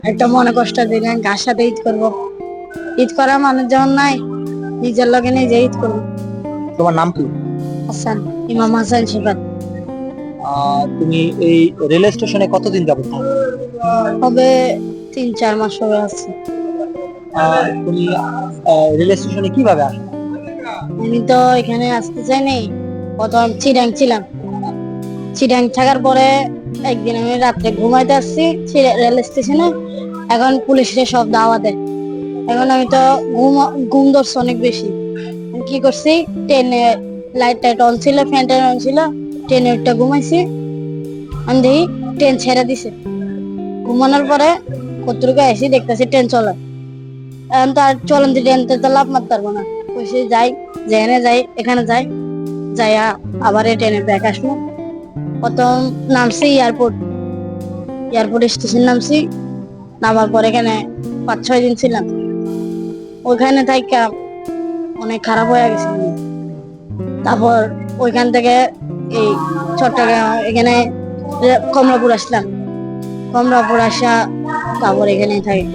একটা মনে কষ্ট দিলেন, কার সাথে ঈদ করবো? ঈদ করার মানুষ যেমন নাই, নিজের লগে নিজে ঈদ করবো। তোমার নাম কি? হাসান, ইমাম হাসান শিফাত। তুমি এই রেল স্টেশনে কতদিন যাবত থাকো? হবে 3-4 মাস হবে আছে। তুমি রেল স্টেশনে কিভাবে আসো? আমি তো এখানে আসতে চাইনি, প্রথম চিরাং ছিলাম। চিরাং থাকার পরে একদিন আমি রাত্রে ঘুমাইতে আসছি রেল স্টেশনে। এখন পুলিশে সব দাওয়া দেয়। এখন আমি তো ঘুম ঘুম ধরছে অনেক বেশি। আমি কি করছি, ট্রেনে লাইট টাইট অন ছিল, ফ্যান ট্যান অন ছিল, ট্রেনে একটা ঘুমাইছি। আমি দেখি ট্রেন ছেড়ে দিছে। ঘুমানোর পরে কতটুকু আসি দেখতেছি ট্রেন চলে। এখন তো আর চলন্ত ট্রেনতে তো লাভ মারতে পারবো না। কইছি যাই, যেখানে যাই এখানে যাই, যাইয়া আবার এই ট্রেনে ব্যাক আসবো। প্রথম নামছি এয়ারপোর্ট স্টেশন নামছি। নামার পর এখানে 5-6 দিন ছিলাম। ওইখানে থাইকা অনেক খারাপ হয়ে গেছে। তারপর ওইখান থেকে এই চট্টগ্রাম এখানে কমলাপুর আসলাম। কমলাপুর আসা তারপর এখানেই থাকি।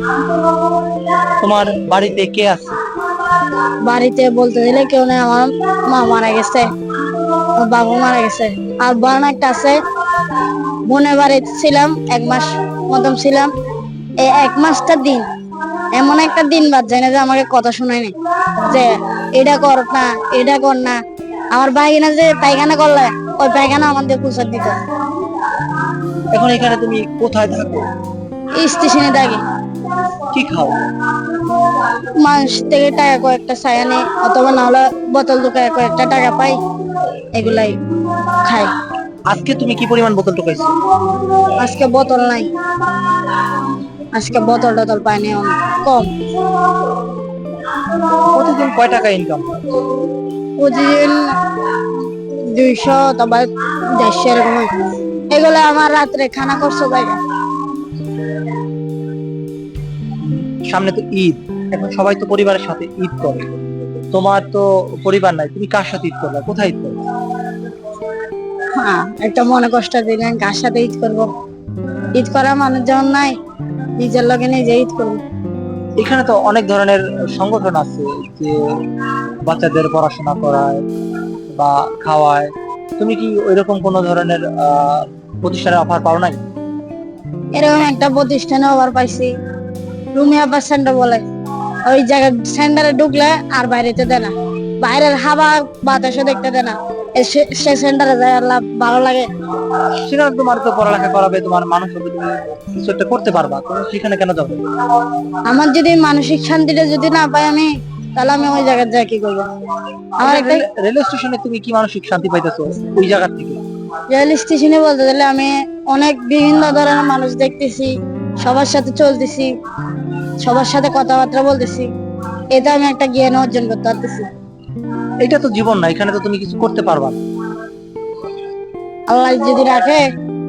তোমার বাড়িতে কে আছে? বাড়িতে বলতে দিলে কেউ নেই, আমার মা মারা গেছে, আমার বাবা মারা গেছে। আর বোন একটা আছে। বোনের বাড়িতে ছিলাম 1 মাস মতন ছিলাম। এই 1 মাসটা দিন এমন একটা দিন বাদ যায় না যে আমাকে কথা শোনায়নি, যে এটা কর না, এটা কর না। আমার ভাইনা যে পায়খানা করলে, ওই পায়খানা আমাদের পুষার দিত। এখন এখানে তুমি কোথায় থাকো? এই স্টেশনে থাকি। কি খাও? মানুষ থেকে টাকা কয়েকটা ছায়া নেই, অথবা না হলে বোতল দোকানে কয়েকটা টাকা পাই, এগুলাই খাই। আজকে তুমি কি পরিমাণ বোতল টোকাইছো? আজকে বোতল নাই, আজকে বোতল টোতল পাইনি, অনেক কম। প্রতিদিন কয় টাকা ইনকাম? প্রতিদিন 200 অথবা 150 এরকম হয়। এগুলো আমার রাত্রে খানা খরচ যায়। সামনে তো ঈদ, এখন সবাই তো পরিবারের সাথে ঈদ করে। তোমার তো পরিবার নাই, তুমি কার সাথে ঈদ করবে? কোথায় ঈদ করবে? হ্যাঁ, একটা মনে কষ্ট দিলেন, কার সাথে ঈদ করবো? ঈদ করার মানুষ যেমন নাই, নিজের লগে নিজে ঈদ করবো। এখানে তো অনেক ধরনের সংগঠন আছে যে বাচ্চাদের পড়াশোনা করায় বা খাওয়ায়। তুমি কি ওইরকম কোন ধরনের প্রতিষ্ঠানের অফার পাও নাই? এরকম একটা প্রতিষ্ঠানে আবার পাইছি, রুমিয়া বাস সেন্টার বলে। ওই জায়গায় সেন্টারে ঢুকলে আর বাইরেতে দেয় না, বাইরের হাওয়া বাতাসও দেখতে দেয় না। সে সেন্টারে যায় আল্লাহ ভালো লাগে। সেখানে তোমার তো পড়ালেখা করাবে, তোমার মানুষ হবে, তুমি কিছু একটা করতে পারবা, তুমি সেখানে কেন যাবে? আমার যদি মানসিক শান্তিটা যদি না পাই আমি, তাহলে আমি ওই জায়গায় যাই কি করবো? আমার একটা রেল স্টেশনে তুমি কি মানসিক শান্তি পাইতেছো ওই জায়গা থেকে? রেল স্টেশনে বলতে গেলে আমি অনেক বিভিন্ন ধরনের মানুষ দেখতেছি, সবার সাথে চলতেছি, সবার সাথে কথাবার্তা বলতেছি। এটা আমি একটা জ্ঞান অর্জন করতে পারতেছি। এটা তো জীবন না, এখানে তো তুমি কিছু করতে পারবা না। আল্লাহ যদি রাখে,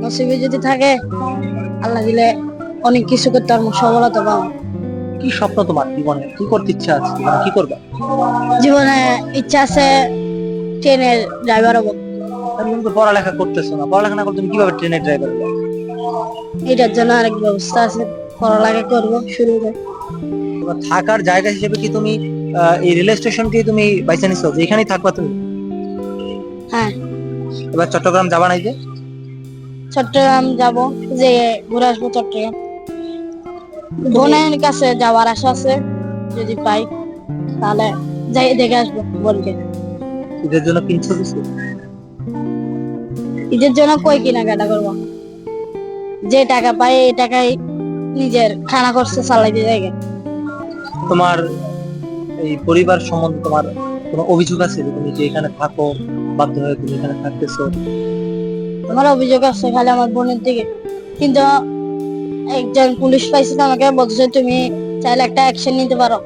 নসিবে যদি থাকে, আল্লাহ দিলে অনেক কিছু করতে পারবো, সফলতা পাবো। কি স্বপ্ন তোমার জীবনে? কি করতে ইচ্ছা আছে? মানে কি করবা? জীবনে ইচ্ছা আছে ট্রেনের ড্রাইভার হবো। তুমি তো পড়ালেখা করতেছো না, পড়ালেখা না করলে তুমি কিভাবে ট্রেনের ড্রাইভার হবে? এটার জন্য আরেক ব্যবস্থা আছে, পড়ালেখা করবো শুরু করে। তোমার থাকার জায়গা হিসেবে কি তুমি এই রেল স্টেশনকে তুমি বাইছে নিছো যে এখানেই থাকবা তুমি? হ্যাঁ, এবার চট্টগ্রাম যাবা নাই যে? চট্টগ্রাম যাব, যে ঘুরে আসবো চট্টগ্রাম। বোনের কাছে যাওয়ার আশা আছে, যদি পাই তাহলে যাই দেখে আসবো বোনকে। ঈদের জন্য কিনছো কিছু? ঈদের জন্য কই কেনাকাটা করবো? যে টাকা পাই এই টাকায় নিজের খানা খরচ চালাইতে জায়গা। তোমার এই পরিবার সম্বন্ধে তোমার কোনো অভিযোগ আছে যে তুমি যে এখানে থাকো, বাধ্য হয়ে তুমি এখানে থাকতেছো? আমার অভিযোগ আছে খালি আমার বোনের দিকে, কিন্তু একজন পুলিশ পাইছে তো আমাকে বলছে তুমি চাইলে একটা অ্যাকশন নিতে পারো।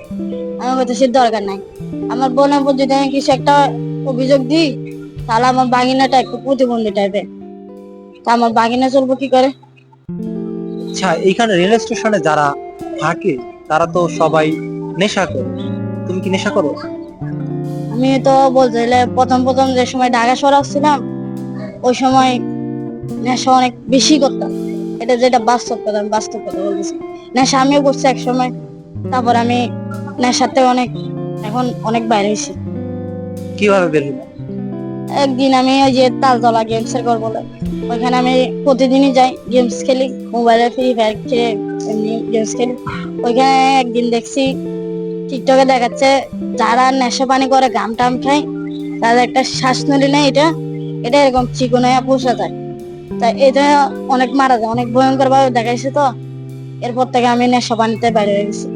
আমি বলতেছি দরকার নাই, আমার বোনের উপর যদি আমি কিছু একটা অভিযোগ দিই, তাহলে আমার বাগিনাটা একটু প্রতিবন্ধী টাইপের, তা আমার বাগিনা চলবো কি করে? আচ্ছা, এইখানে রেল স্টেশনে যারা থাকে তারা তো সবাই নেশা করে, তুমি কি নেশা করো? আমি তো বলতে গেলে প্রথম প্রথম যে সময় ঢাকা শহরে আসছিলাম, ওই সময় নেশা অনেক বেশি করতাম। এটা যেটা বাস্তব কথা, আমি বাস্তব কথা বলতেছি। নেশা আমিও করছি এক সময়। তারপর আমি নেশার থেকে এখন অনেক বাইরে হয়েছি। কিভাবে বের হলো? একদিন আমি ওই যে তালতলা গেমস এর ঘর বলে, ওইখানে আমি প্রতিদিনই যাই, গেমস খেলি, মোবাইলে ফ্রি ফায়ার খেলে এমনি গেমস খেলি। ওইখানে একদিন দেখছি টিকটকে দেখাচ্ছে যারা নেশা পানি করে গাম টাম খায় তাদের একটা শ্বাস নলি নেই, এটা এটা এরকম চিকন হয়ে পোষা যায়। তাই এটা অনেক মারা যায়, অনেক ভয়ঙ্কর ভাবে দেখাইছে। তো এরপর থেকে আমি নেশা পানিতে বাইরে হয়ে গেছি।